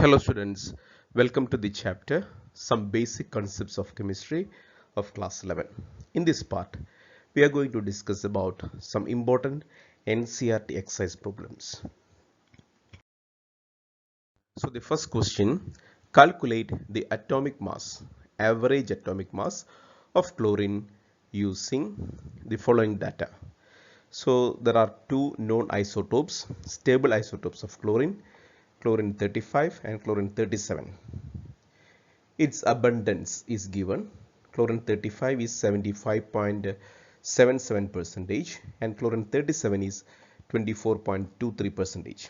Hello students, welcome to the chapter Some Basic Concepts of Chemistry of class 11. In this part, we are going to discuss about some important NCERT exercise problems. So the first question, calculate the atomic mass, average atomic mass of chlorine using the following data. So there are two known isotopes, stable isotopes of chlorine, chlorine 35 and chlorine 37. Its abundance is given. Chlorine 35 is 75.77 percentage and chlorine 37 is 24.23 percentage,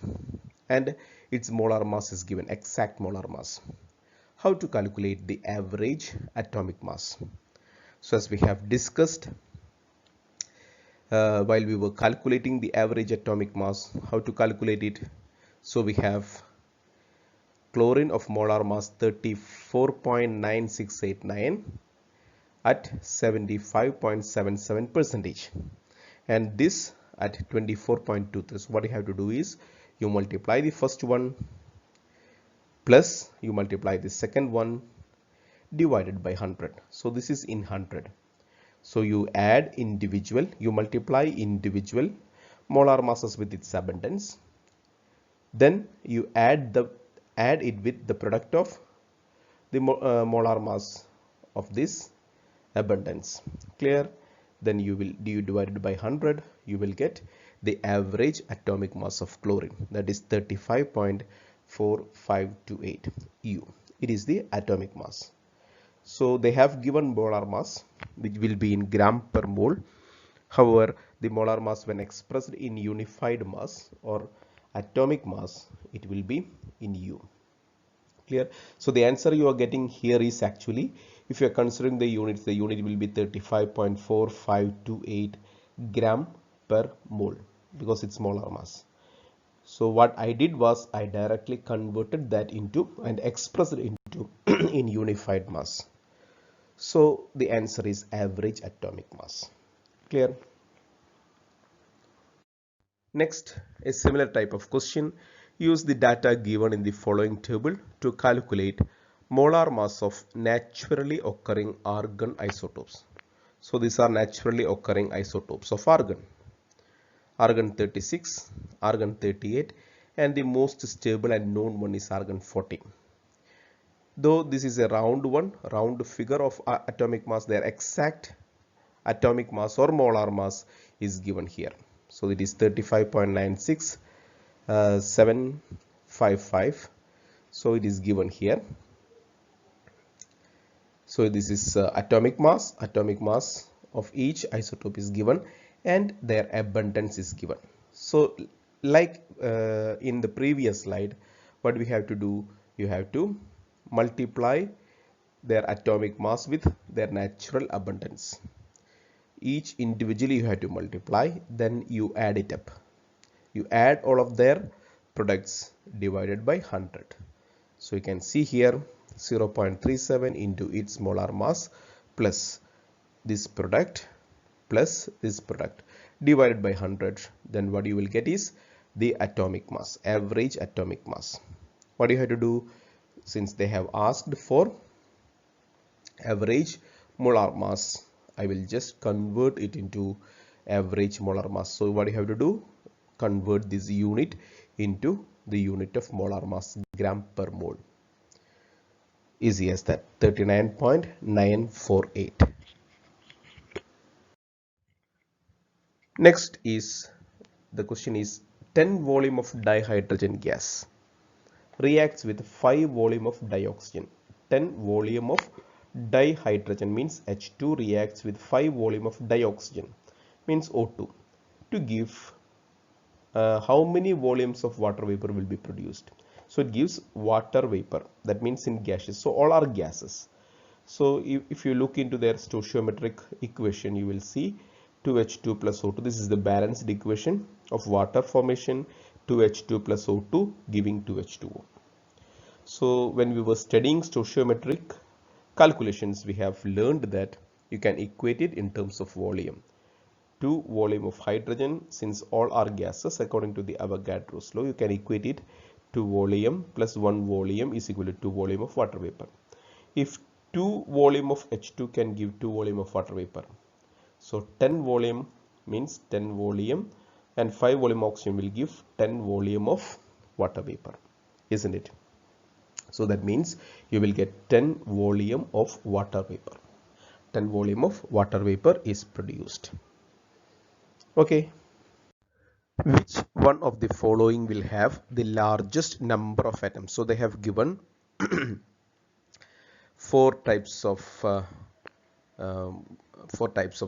and its molar mass is given, exact molar mass. How to calculate the average atomic mass? So as we have discussed while we were calculating the average atomic mass, how to calculate it? So we have chlorine of molar mass 34.9689 at 75.77 percentage, and this at 24.23. So what you have to do is you multiply the first one plus you multiply the second one divided by 100. So this is in 100. So you add individual, you multiply individual molar masses with its abundance, then you add it with the product of the molar mass of this abundance. Clear? Then you divide it by 100, you will get the average atomic mass of chlorine, that is 35.4528 U. It is the atomic mass. So they have given molar mass which will be in gram per mole. However, the molar mass when expressed in unified mass or atomic mass, it will be in U. Clear? So the answer you are getting here is actually, if you are considering the units, the unit will be 35.4528 gram per mole because it's molar mass. So what I did was I directly converted that into and expressed it into in unified mass. So the answer is average atomic mass. Clear? Next, a similar type of question. Use the data given in the following table to calculate molar mass of naturally occurring argon isotopes. So these are naturally occurring isotopes of argon. Argon 36, argon 38, and the most stable and known one is argon 40. Though this is a round figure of atomic mass, their exact atomic mass or molar mass is given here. So it is 35.96755. So it is given here. So this is atomic mass of each isotope is given and their abundance is given. So like in the previous slide, what we have to do, you have to multiply their atomic mass with their natural abundance. Each individually you have to multiply, then you add it up. You add all of their products divided by 100. So you can see here 0.37 into its molar mass plus this product plus this product divided by 100. Then what you will get is the atomic mass, average atomic mass. What you have to do, since they have asked for average molar mass, I will just convert it into average molar mass. So what you have to do, convert this unit into the unit of molar mass, gram per mole. Easy as that, 39.948. Next is, the question is 10 volume of dihydrogen gas reacts with 5 volume of dioxygen. 10 volume of dihydrogen means H2 reacts with 5 volume of dioxygen means O2 to give how many volumes of water vapor will be produced. So it gives water vapor, that means in gases. So all are gases. So if you look into their stoichiometric equation, you will see 2H2 plus O2. This is the balanced equation of water formation, 2H2 plus O2 giving 2H2O. So when we were studying stoichiometric calculations, we have learned that you can equate it in terms of volume. 2 volume of hydrogen, since all are gases according to the Avogadro's law, you can equate it 2 volume plus 1 volume is equal to 2 volume of water vapor. If 2 volume of H2 can give 2 volume of water vapor, so 10 volume means 10 volume, and 5 volume oxygen will give 10 volume of water vapor, isn't it? So that means you will get 10 volume of water vapor. 10 volume of water vapor is produced. Okay. Which one of the following will have the largest number of atoms? So they have given four types of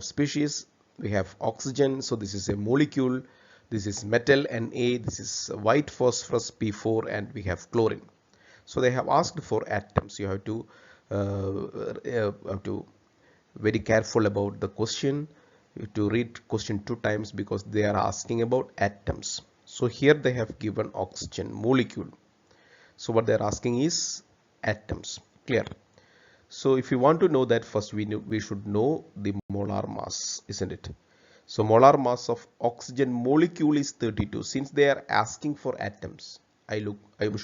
species. We have oxygen, so this is a molecule. This is metal Na, this is white phosphorus P4, and we have chlorine. So they have asked for atoms. You have to very careful about the question. You have to read question 2 times because they are asking about atoms. So here they have given oxygen molecule. So what they are asking is atoms. Clear? So if you want to know that, first we should know the molar mass, isn't it? So molar mass of oxygen molecule is 32. Since they are asking for atoms, I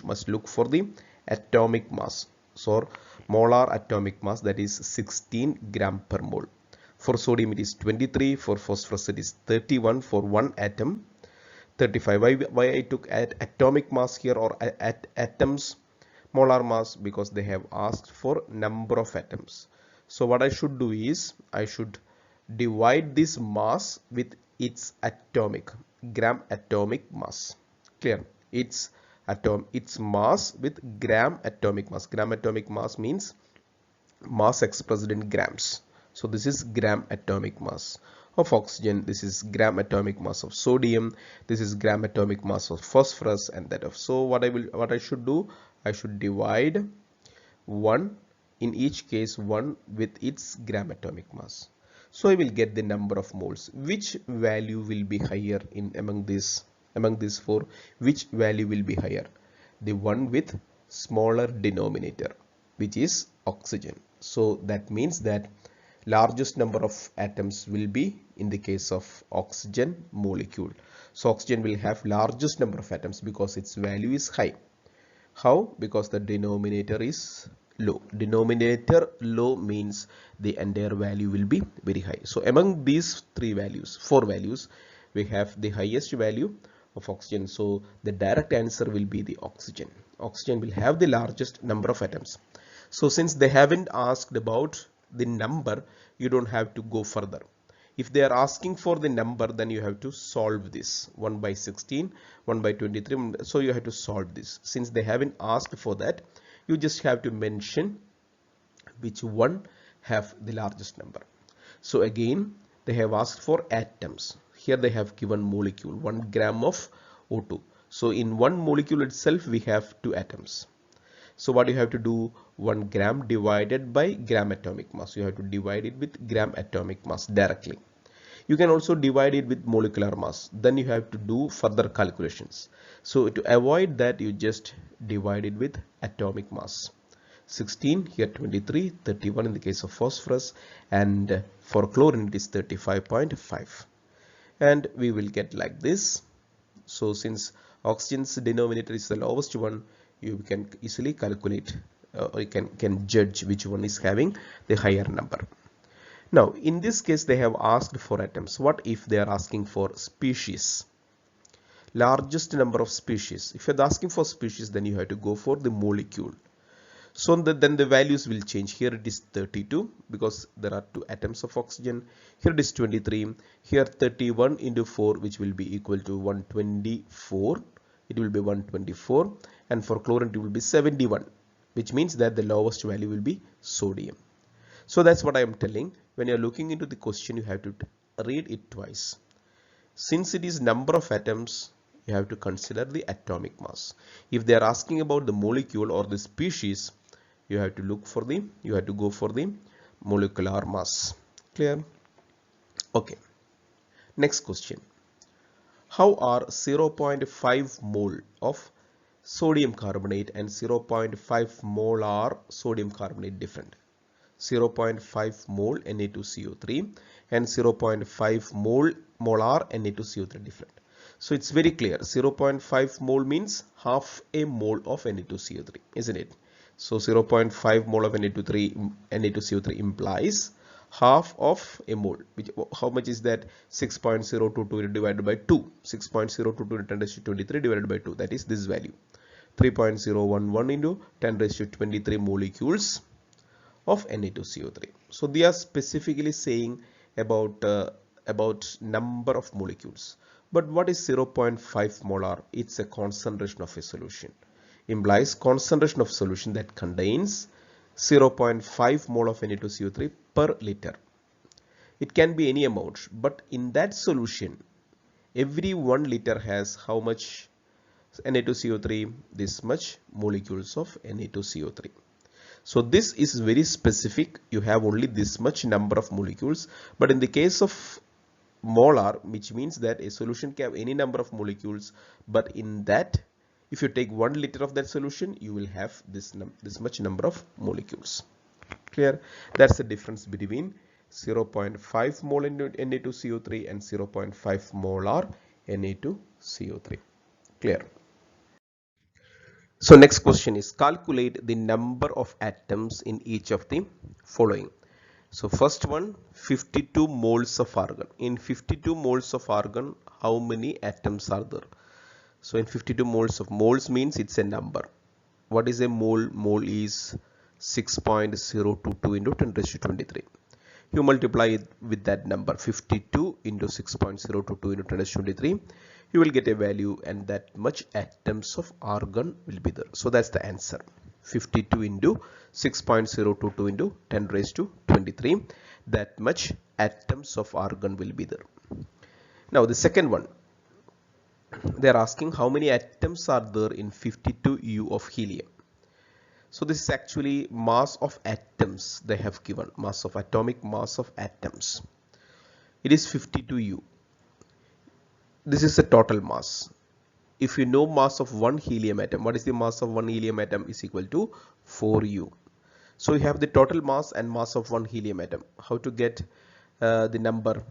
must look for the atomic mass. So molar atomic mass, that is 16 gram per mole. For sodium it is 23, for phosphorus it is 31 for one atom, 35. Why I took atomic mass here, or atoms molar mass? Because they have asked for number of atoms. So what I should do is I should divide this mass with its atomic gram atomic mass. Clear? Its mass with gram atomic mass. Gram atomic mass means mass expressed in grams. So this is gram atomic mass of oxygen, this is gram atomic mass of sodium, this is gram atomic mass of phosphorus, and that of. So what I should do, I should divide 1 in each case, 1 with its gram atomic mass. So I will get the number of moles. Which value will be higher among these four? Which value will be higher? The one with smaller denominator, which is oxygen. So that means that largest number of atoms will be in the case of oxygen molecule. So oxygen will have largest number of atoms because its value is high. How? Because the denominator is low. Denominator low means the entire value will be very high. So among these four values, we have the highest value of oxygen. So the direct answer will be the oxygen. Oxygen will have the largest number of atoms. So since they haven't asked about the number, you don't have to go further. If they are asking for the number, then you have to solve this. 1 by 16, 1 by 23. So you have to solve this. Since they haven't asked for that, you just have to mention which one have the largest number. So again, they have asked for atoms. Here they have given molecule, 1 gram of O2. So in one molecule itself, we have 2 atoms. So what you have to do, 1 gram divided by gram atomic mass. You have to divide it with gram atomic mass directly. You can also divide it with molecular mass. Then you have to do further calculations. So to avoid that, you just divide it with atomic mass. 16, here 23, 31 in the case of phosphorus, and for chlorine it is 35.5. And we will get like this. So since oxygen's denominator is the lowest one, you can easily calculate or you can judge which one is having the higher number. Now in this case they have asked for atoms. What if they are asking for species? Largest number of species. If you are asking for species, then you have to go for the molecule. So then the values will change. Here it is 32 because there are 2 atoms of oxygen. Here it is 23. Here 31 into 4, which will be equal to 124. It will be 124, and for chlorine it will be 71, which means that the lowest value will be sodium. So that's what I am telling. When you are looking into the question, you have to read it twice. Since it is number of atoms, you have to consider the atomic mass. If they are asking about the molecule or the species, you have to go for the molecular mass. Clear? Okay. Next question. How are 0.5 mole of sodium carbonate and 0.5 molar sodium carbonate different? 0.5 mole Na2CO3 and 0.5 molar Na2CO3 different. So it's very clear. 0.5 mole means half a mole of Na2CO3, isn't it? So 0.5 mole of Na2CO3 implies half of a mole. Which, how much is that? 6.022 divided by 2. 6.022 into 10 raised to 23 divided by 2. That is this value. 3.011 into 10 raised to 23 molecules of Na2CO3. So they are specifically saying about number of molecules. But what is 0.5 molar? It's a concentration of a solution. Implies concentration of solution that contains 0.5 mole of Na2CO3 per liter. It can be any amount, but in that solution, every 1 liter has how much Na2CO3? This much molecules of Na2CO3. So this is very specific. You have only this much number of molecules. But in the case of molar, which means that a solution can have any number of molecules, but in that, if you take 1 liter of that solution, you will have this much number of molecules. Clear? That's the difference between 0.5 mole Na2CO3 and 0.5 molar Na2CO3. Clear? So next question is, calculate the number of atoms in each of the following. So first one, 52 moles of argon. In 52 moles of argon, how many atoms are there? So in 52 moles means it's a number. What is a mole? Mole is 6.022 into 10 raised to 23. You multiply it with that number, 52 into 6.022 into 10 raised to 23. You will get a value, and that much atoms of argon will be there. So that's the answer. 52 into 6.022 into 10 raised to 23. That much atoms of argon will be there. Now the second one, they are asking how many atoms are there in 52 U of helium. So this is actually mass of atoms they have given, mass of atomic mass of atoms. It is 52 U. This is the total mass. If you know mass of one helium atom, what is the mass of one helium atom? Is equal to 4U. So you have the total mass and mass of one helium atom. How to get the number?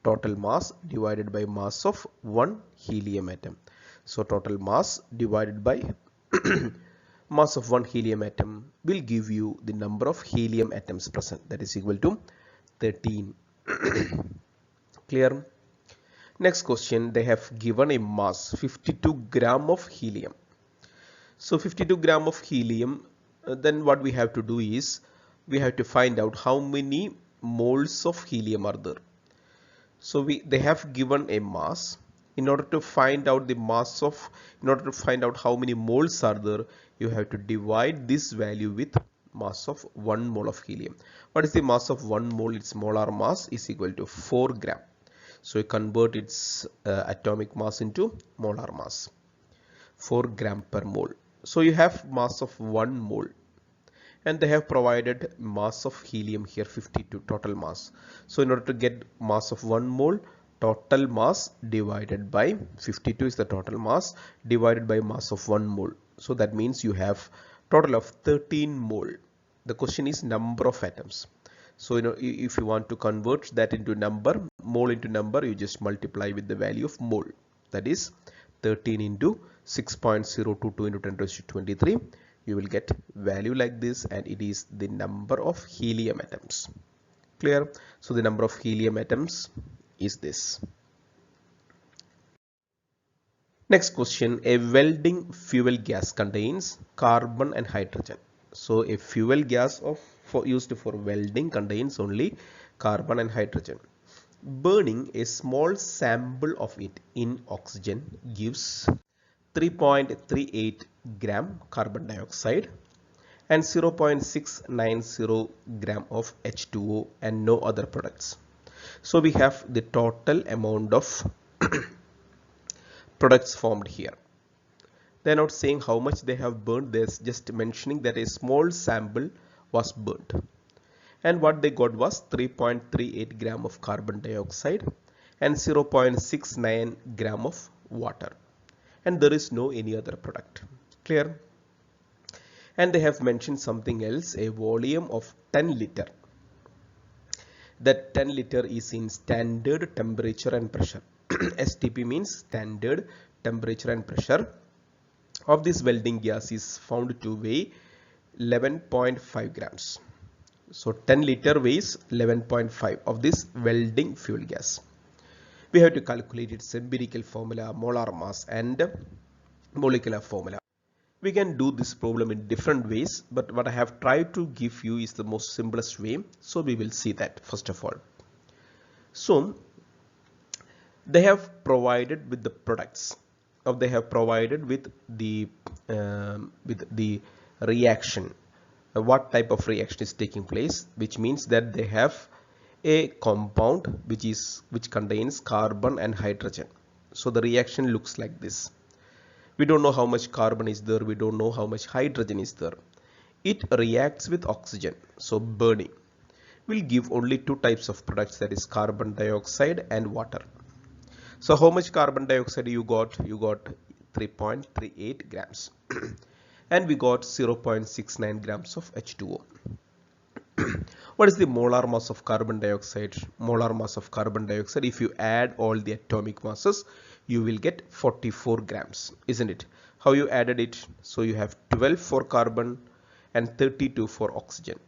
Total mass divided by mass of one helium atom. So total mass divided by mass of one helium atom will give you the number of helium atoms present. That is equal to 13. Clear? Next question, they have given a mass 52 gram of helium. So 52 gram of helium, then what we have to do is we have to find out how many moles of helium are there. So they have given a mass. In order to find out the mass of, in order to find out how many moles are there, you have to divide this value with mass of 1 mole of helium. What is the mass of 1 mole? Its molar mass is equal to 4 gram. So you convert its atomic mass into molar mass, 4 gram per mole. So you have mass of 1 mole, and they have provided mass of helium here, 52 total mass. So in order to get mass of 1 mole, total mass divided by 52 is the total mass divided by mass of 1 mole. So that means you have total of 13 mole. The question is number of atoms. So if you want to convert that into number, mole into number, you just multiply with the value of mole. That is 13 into 6.022 into 10 raised to 23. You will get value like this, and it is the number of helium atoms. Clear? So the number of helium atoms is this. Next question, a welding fuel gas contains carbon and hydrogen. So a fuel gas used for welding contains only carbon and hydrogen. Burning a small sample of it in oxygen gives 3.38 gram carbon dioxide and 0.690 gram of H2O and no other products. So we have the total amount of products formed here. They are not saying how much they have burnt. They are just mentioning that a small sample was burnt, and what they got was 3.38 gram of carbon dioxide and 0.69 gram of water, and there is no any other product. Clear? And they have mentioned something else, a volume of 10 liter. That 10 liter is in standard temperature and pressure. STP means standard temperature and pressure of this welding gas is found to weigh 11.5 grams. So 10 liter weighs 11.5 of this welding fuel gas. We have to calculate its empirical formula, molar mass and molecular formula. We can do this problem in different ways, but what I have tried to give you is the most simplest way. So we will see that first of all. So they have provided with the products, or they have provided with the reaction. What type of reaction is taking place, which means that they have a compound which contains carbon and hydrogen. So the reaction looks like this. We don't know how much carbon is there, we don't know how much hydrogen is there. It reacts with oxygen, so burning will give only two types of products, that is carbon dioxide and water. So how much carbon dioxide you got? You got 3.38 grams and we got 0.69 grams of H2O. What is the molar mass of carbon dioxide? Molar mass of carbon dioxide, if you add all the atomic masses, you will get 44 grams, isn't it? How you added it? So you have 12 for carbon and 32 for oxygen.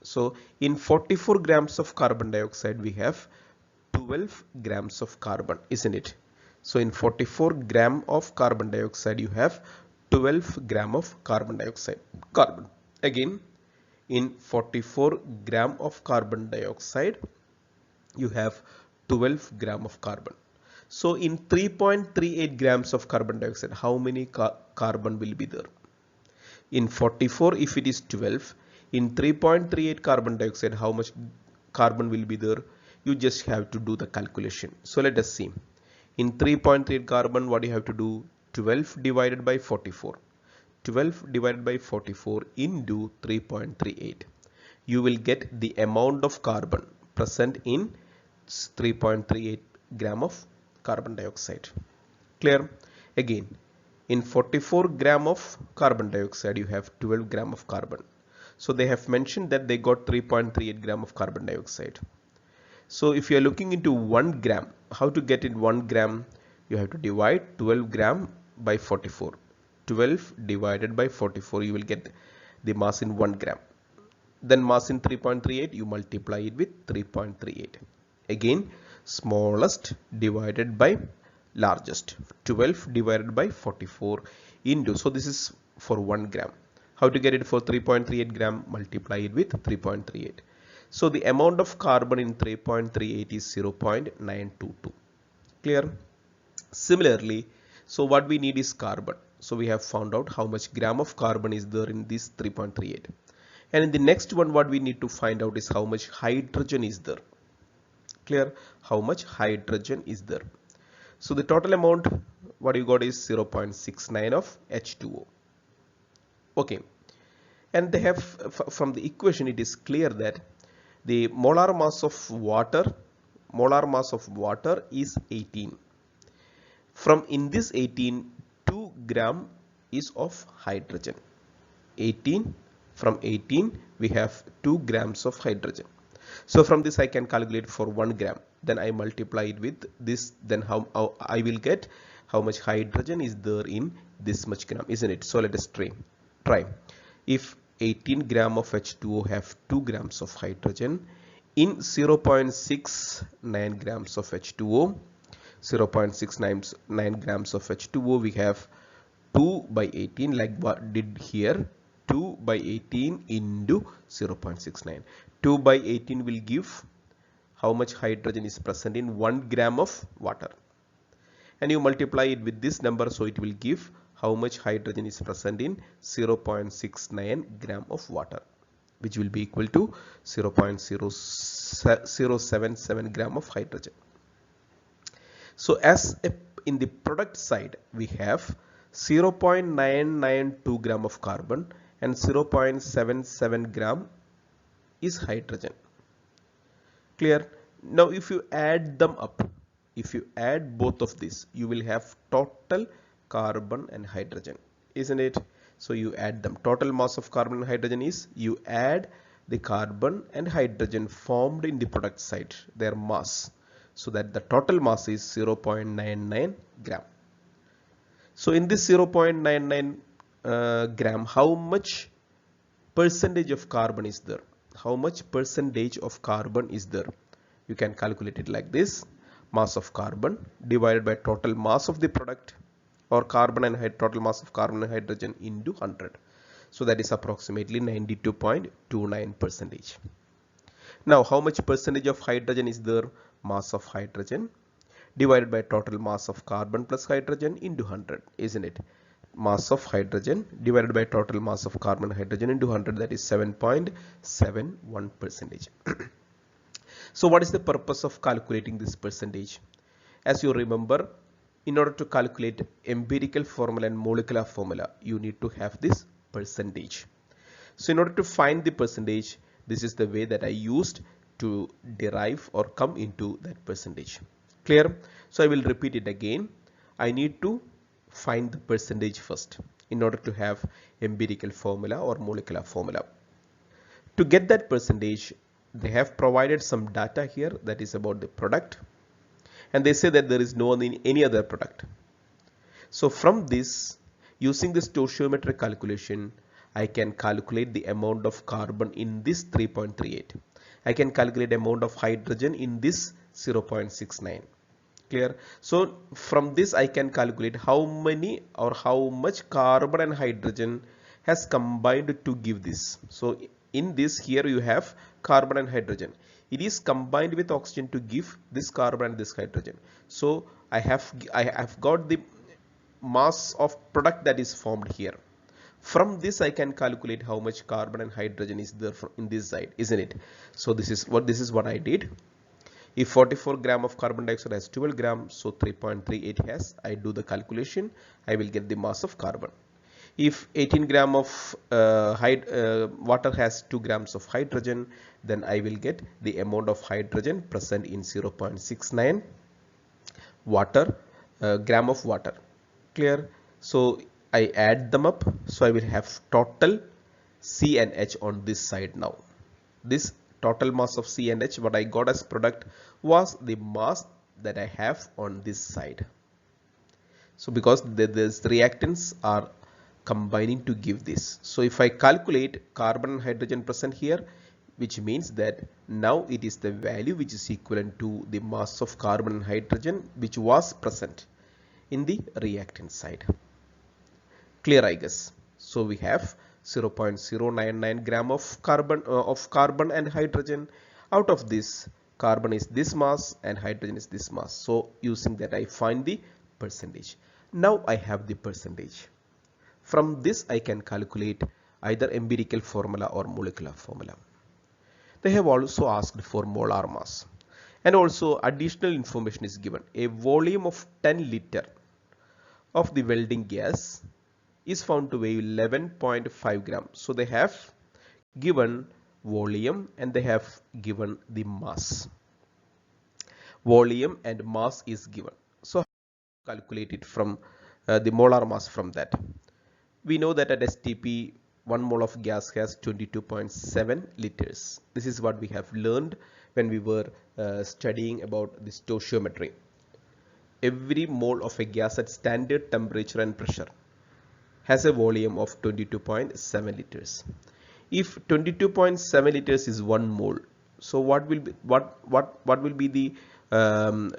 So in 44 grams of carbon dioxide, we have 12 grams of carbon, isn't it? So in 44 gram of carbon dioxide, you have 12 gram of carbon dioxide. Carbon. Again, in 44 gram of carbon dioxide, you have 12 gram of carbon. So in 3.38 grams of carbon dioxide, how many carbon will be there? In 44, if it is 12, in 3.38 carbon dioxide, how much carbon will be there? You just have to do the calculation. So let us see. In 3.38 carbon, what you have to do? 12 divided by 44. 12 divided by 44 into 3.38. You will get the amount of carbon present in 3.38 gram of carbon dioxide. Clear? Again, in 44 gram of carbon dioxide, you have 12 gram of carbon. So they have mentioned that they got 3.38 gram of carbon dioxide. So if you are looking into 1 gram, how to get in 1 gram? You have to divide 12 gram by 44. 12 divided by 44, you will get the mass in 1 gram. Then mass in 3.38, you multiply it with 3.38. Again, smallest divided by largest. 12 divided by 44 into, so this is for 1 gram. How to get it for 3.38 gram? Multiply it with 3.38. So the amount of carbon in 3.38 is 0.922. Clear? Similarly, so what we need is carbon. So we have found out how much gram of carbon is there in this 3.38. And in the next one, what we need to find out is how much hydrogen is there. Clear? How much hydrogen is there. So the total amount, what you got is 0.69 of H2O. Okay. And they have, from the equation, it is clear that the molar mass of water is 18. From in this 18, 2 gram is of hydrogen. 18, from 18 we have 2 grams of hydrogen. So from this I can calculate for 1 gram. Then I multiply it with this. Then how I will get how much hydrogen is there in this much gram, isn't it? So let us try. If 18 gram of H2O have 2 grams of hydrogen, in 0.69 grams of H2O, 0.69 grams of H2O, we have 2 by 18, like what did here, 2 by 18 into 0.69. 2 by 18 will give how much hydrogen is present in 1 gram of water. And you multiply it with this number, so it will give how much hydrogen is present in 0.69 gram of water, which will be equal to 0.077 gram of hydrogen. So as in the product side, we have 0.992 gram of carbon and 0.77 gram is hydrogen. Clear? Now if you add them up, if you add both of these, you will have total carbon and hydrogen, isn't it? So you add them. Total mass of carbon and hydrogen is, you add the carbon and hydrogen formed in the product side, their mass. so that the total mass is 0.99 gram. So in this 0.99 gram, how much percentage of carbon is there? How much percentage of carbon is there? You can calculate it like this: mass of carbon divided by total mass of the product, or carbon and total mass of carbon and hydrogen into 100. So that is approximately 92.29 percentage. Now how much percentage of hydrogen is there? Mass of hydrogen divided by total mass of carbon plus hydrogen into 100, isn't it? Mass of hydrogen divided by total mass of carbon and hydrogen into 100, that is 7.71 percentage. So what is the purpose of calculating this percentage? As you remember, in order to calculate empirical formula and molecular formula, you need to have this percentage. So in order to find the percentage, this is the way that I used to derive or come into that percentage. Clear? So I will repeat it again. I need to find the percentage first in order to have empirical formula or molecular formula. To get that percentage, they have provided some data here that is about the product, and they say that there is no any other product. So from this, using this stoichiometric calculation, I can calculate the amount of carbon in this 3.38. I can calculate amount of hydrogen in this 0.69. Clear? So from this I can calculate how many or how much carbon and hydrogen has combined to give this. So in this, here you have carbon and hydrogen. It is combined with oxygen to give this carbon and this hydrogen. So I have got the mass of product that is formed here. From this I can calculate how much carbon and hydrogen is there in this side, isn't it? So this is what I did. If 44 gram of carbon dioxide has 12 grams, so 3.38 has, I do the calculation, I will get the mass of carbon. If 18 gram of water has 2 grams of hydrogen, then I will get the amount of hydrogen present in 0.69 gram of water. Clear? So I add them up, so I will have total C and H on this side now. This total mass of C and H, what I got as product, was the mass that I have on this side. So because these reactants are combining to give this. So if I calculate carbon and hydrogen present here, which means that now it is the value which is equivalent to the mass of carbon and hydrogen which was present in the reactant side. Clear, I guess. So we have 0.099 gram of carbon and hydrogen. Out of this, carbon is this mass and hydrogen is this mass. So using that I find the percentage. Now I have the percentage. From this I can calculate either empirical formula or molecular formula. They have also asked for molar mass, and also additional information is given. A volume of 10 liter of the welding gas is found to weigh 11.5 grams. So they have given volume and they have given the mass. Volume and mass is given. So calculate it from the molar mass from that. We know that at STP 1 mole of gas has 22.7 liters. This is what we have learned when we were studying about the stoichiometry. Every mole of a gas at standard temperature and pressure has a volume of 22.7 liters. If 22.7 liters is 1 mole, so what will be the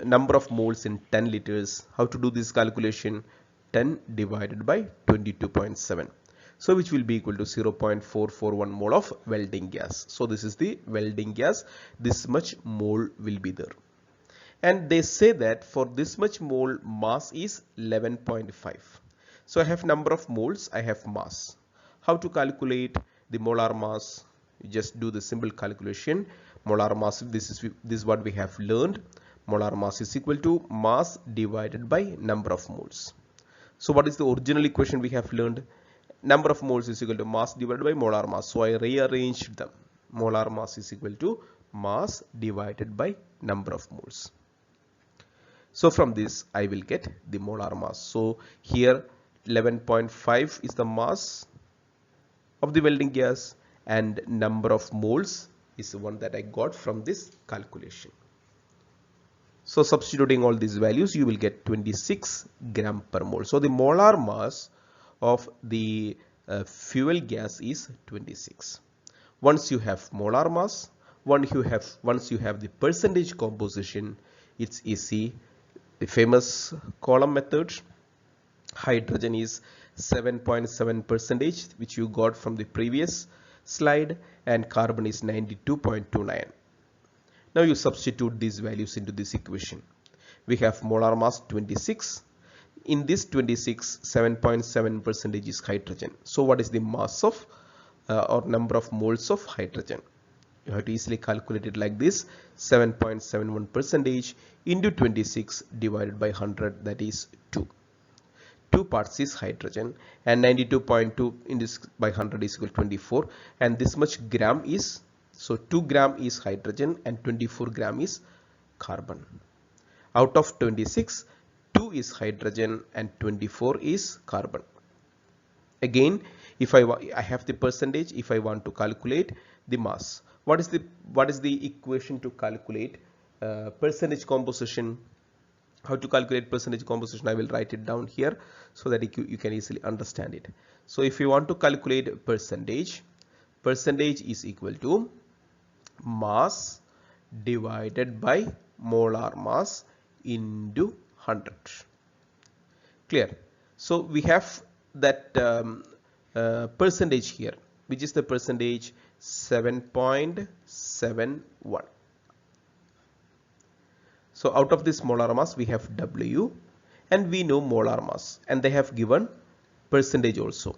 number of moles in 10 liters? How to do this calculation? 10 divided by 22.7. So which will be equal to 0.441 mole of welding gas. So this is the welding gas. This much mole will be there. And they say that for this much mole, mass is 11.5. So I have number of moles, I have mass. How to calculate the molar mass? You just do the simple calculation. Molar mass, this is what we have learned. Molar mass is equal to mass divided by number of moles. So what is the original equation we have learned? Number of moles is equal to mass divided by molar mass. So I rearranged them. Molar mass is equal to mass divided by number of moles. So from this I will get the molar mass. So here 11.5 is the mass of the welding gas and number of moles is the one that I got from this calculation. So substituting all these values, you will get 26 gram per mole. So the molar mass of the fuel gas is 26. Once you have molar mass, once you have the percentage composition, it's easy. The famous column method, hydrogen is 7.7 percentage, which you got from the previous slide, and carbon is 92.29. Now you substitute these values into this equation. We have molar mass 26. In this 26, 7.7 percentage is hydrogen. So what is the mass of or number of moles of hydrogen? You have to easily calculate it like this: 7.71 percentage into 26 divided by 100, that is 2. 2 parts is hydrogen, and 92.2 in this by 100 is equal to 24, and this much gram is, so 2 gram is hydrogen and 24 gram is carbon. Out of 26, 2 is hydrogen and 24 is carbon. Again, if I have the percentage, if I want to calculate the mass, what is the equation to calculate percentage composition? How to calculate percentage composition? I will write it down here so that you can easily understand it. So if you want to calculate percentage is equal to mass divided by molar mass into 100. Clear? So we have that percentage here, which is the percentage 7.71. So out of this molar mass we have W, and we know molar mass, and they have given percentage also.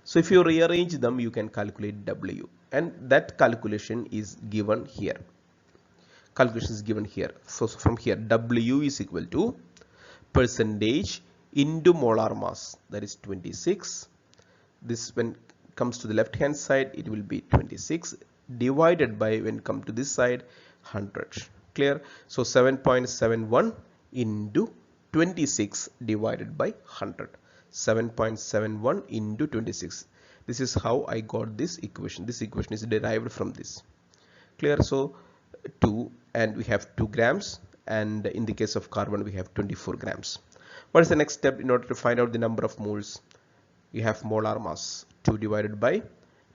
So if you rearrange them, you can calculate W, and that calculation is given here. Calculation is given here. So from here, W is equal to percentage into molar mass, that is 26. This, when comes to the left hand side, it will be 26 divided by, when come to this side, 100. Clear? So 7.71 into 26 divided by 100. 7.71 into 26. This is how I got this equation. This equation is derived from this. Clear? So 2, and we have 2 grams, and in the case of carbon we have 24 grams. What is the next step in order to find out the number of moles? You have molar mass. 2 divided by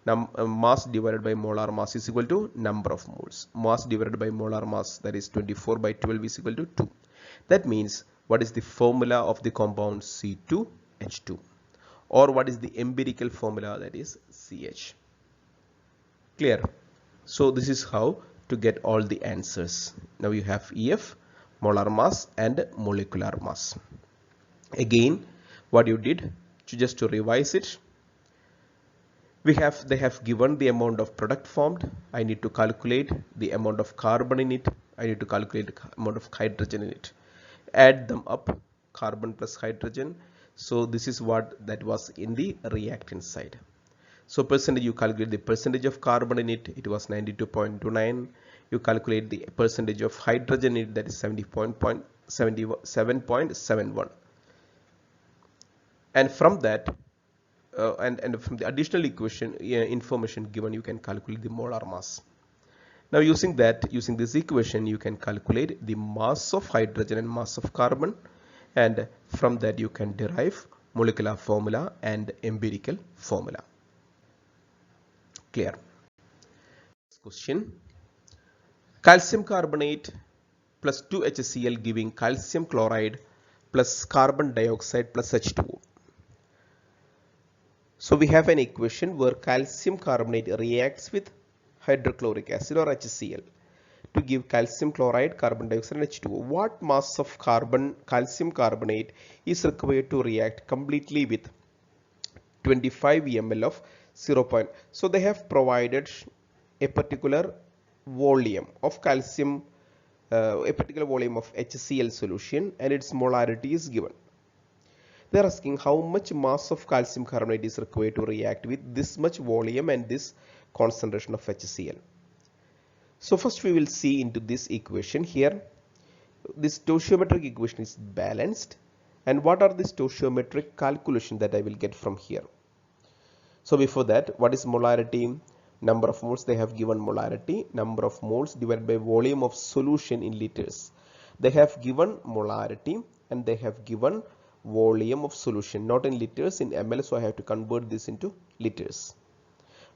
mass divided by molar mass is equal to number of moles. Mass divided by molar mass, that is 24 by 12 is equal to 2. That means, what is the formula of the compound C2H2? Or what is the empirical formula, that is CH? Clear? So this is how to get all the answers. Now you have EF, molar mass and molecular mass. Again, what you did, just to revise it, they have given the amount of product formed. I need to calculate the amount of carbon in it. I need to calculate the amount of hydrogen in it. Add them up, carbon plus hydrogen. So this is what that was in the reactant side. So percentage, you calculate the percentage of carbon in it. It was 92.29. You calculate the percentage of hydrogen in it, that is 7.71. And from that, and from the additional equation information given, you can calculate the molar mass. Now using this equation, you can calculate the mass of hydrogen and mass of carbon, and from that you can derive molecular formula and empirical formula. Clear? Next question. Calcium carbonate plus 2 HCl giving calcium chloride plus carbon dioxide plus H2O. So we have an equation where calcium carbonate reacts with hydrochloric acid or HCl to give calcium chloride, carbon dioxide and H2O. What mass of calcium carbonate is required to react completely with 25 ml of 0. So they have provided a particular volume of calcium, a particular volume of HCl solution, and its molarity is given. They are asking how much mass of calcium carbonate is required to react with this much volume and this concentration of HCl. So first we will see into this equation here. This stoichiometric equation is balanced, and what are the stoichiometric calculation that I will get from here? So before that, what is molarity? Number of moles. They have given molarity, number of moles divided by volume of solution in liters. They have given molarity and they have given volume of solution, not in liters, in ml, so I have to convert this into liters.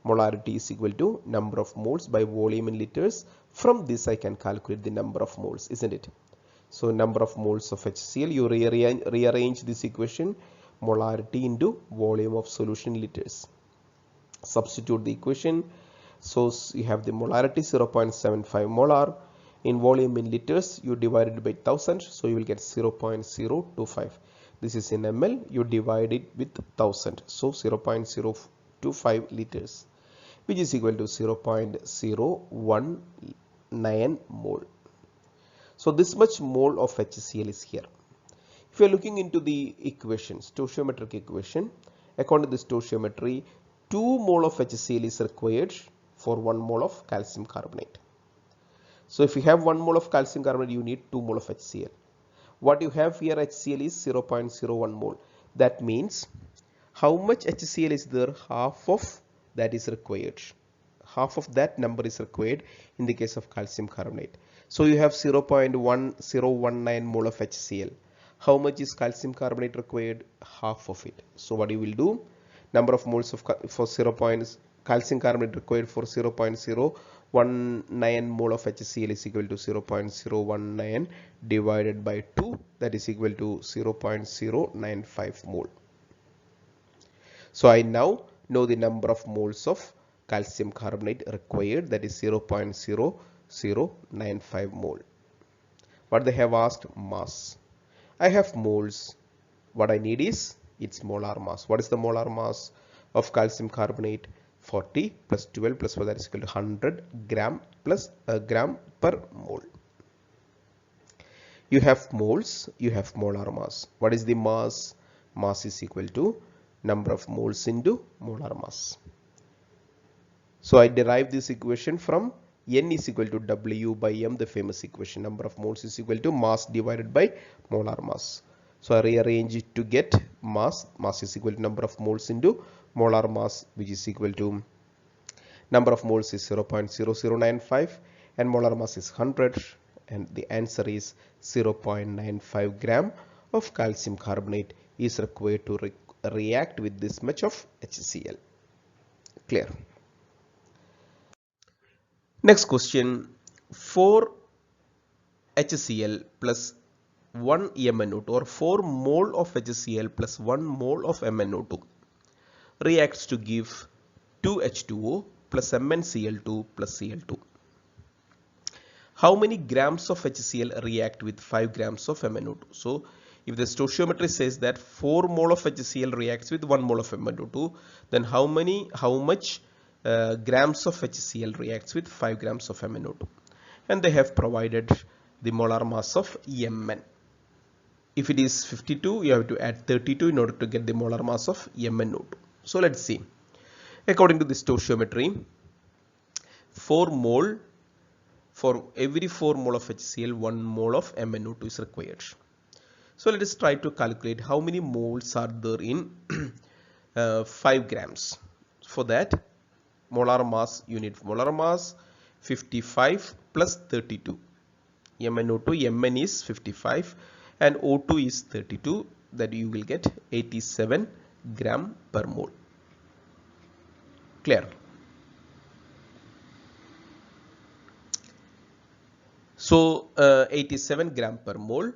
Molarity is equal to number of moles by volume in liters. From this I can calculate the number of moles, isn't it? So number of moles of HCl, you rearrange this equation, molarity into volume of solution in liters. Substitute the equation. So you have the molarity 0.75 molar. In volume in liters, you divide it by 1000, so you will get 0.025. This is in ml, you divide it with 1000, so 0.025 liters, which is equal to 0.019 mole. So this much mole of HCl is here. If you are looking into the equation, stoichiometric equation, according to the stoichiometry, 2 mole of HCl is required for 1 mole of calcium carbonate. So if you have 1 mole of calcium carbonate, you need 2 mole of HCl. What you have here, HCl is 0.01 mole. That means how much HCl is there? Half of that is required. Half of that number is required in the case of calcium carbonate. So you have 0.1019 mole of HCl. How much is calcium carbonate required? Half of it. So what you will do? Number of moles of calcium carbonate required for 0.019 mole of HCl is equal to 0.019 divided by 2, that is equal to 0.095 mole. So I now know the number of moles of calcium carbonate required, that is 0.0095 mole. What they have asked? Mass. I have moles. What I need is its molar mass. What is the molar mass of calcium carbonate? 40 plus 12 plus 4, that is equal to 100 gram plus gram per mole. You have moles, you have molar mass. What is the mass? Mass is equal to number of moles into molar mass. So I derive this equation from N is equal to W by M, the famous equation. Number of moles is equal to mass divided by molar mass. So I rearrange it to get mass. Mass is equal to number of moles into molar mass, which is equal to number of moles is 0.0095 and molar mass is 100, and the answer is 0.95 gram of calcium carbonate is required to react with this much of HCl. Clear? Next question, 4 HCl plus 1 MnO2 or 4 mole of HCl plus 1 mole of MnO2 reacts to give 2 H2O plus MnCl2 plus Cl2. How many grams of HCl react with 5 grams of MnO2? So if the stoichiometry says that 4 mole of HCl reacts with 1 mole of MnO2, then how much grams of HCl reacts with 5 grams of MnO2? And they have provided the molar mass of Mn. If it is 52, you have to add 32 in order to get the molar mass of MnO2. So let's see. According to the stoichiometry, 4 mole, for every 4 mole of HCl, 1 mole of MnO2 is required. So let us try to calculate how many moles are there in 5 grams. For that, molar mass, unit molar mass 55 plus 32. MnO2, Mn is 55 and O2 is 32, that you will get 87 gram per mole. Clear? So 87 gram per mole.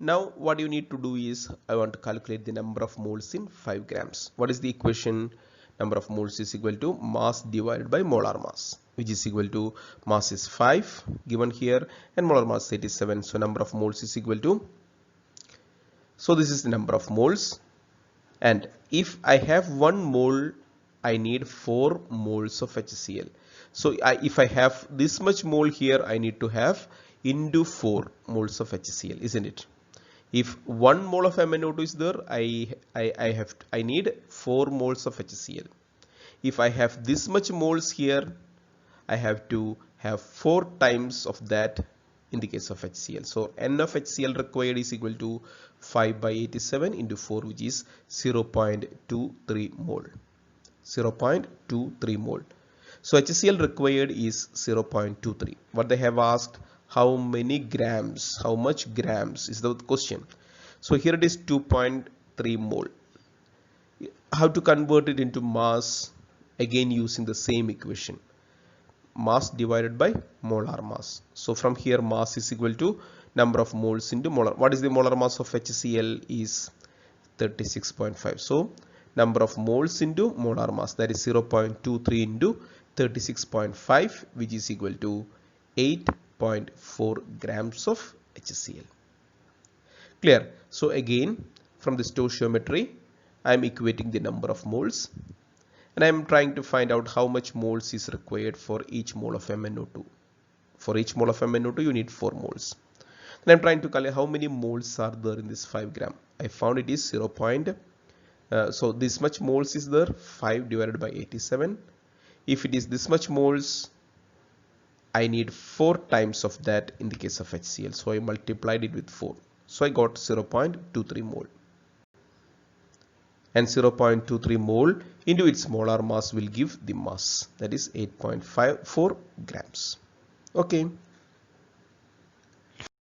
Now what you need to do is, I want to calculate the number of moles in 5 grams. What is the equation? Number of moles is equal to mass divided by molar mass, which is equal to mass is 5 given here and molar mass 87. So number of moles is equal to, so this is the number of moles, and if I have 1 mole, I need 4 moles of HCl. So if I have this much mole here, I need to have into 4 moles of HCl, isn't it? If 1 mole of MnO2 is there, I need 4 moles of HCl. If I have this much moles here, I have to have 4 times of that in the case of HCl. So N of HCl required is equal to 5 by 87 into 4, which is 0.23 mole. 0.23 mole. So HCl required is 0.23. What they have asked, how many grams, how much grams is the question. So here it is 2.3 mole. How to convert it into mass? Again using the same equation, mass divided by molar mass. So from here mass is equal to number of moles into molar. What is the molar mass of HCl is 36.5. So number of moles into molar mass, that is 0.23 into 36.5, which is equal to 8.4 grams of HCl. Clear? So again from the stoichiometry I am equating the number of moles and I am trying to find out how much moles is required for each mole of MnO2. For each mole of MnO2 you need 4 moles. Then I am trying to calculate how many moles are there in this 5 gram. I found it is 0. So this much moles is there, 5 divided by 87. If it is this much moles, I need 4 times of that in the case of HCl. So I multiplied it with 4. So I got 0.23 mole. And 0.23 mole into its molar mass will give the mass, that is 8.54 grams. Okay.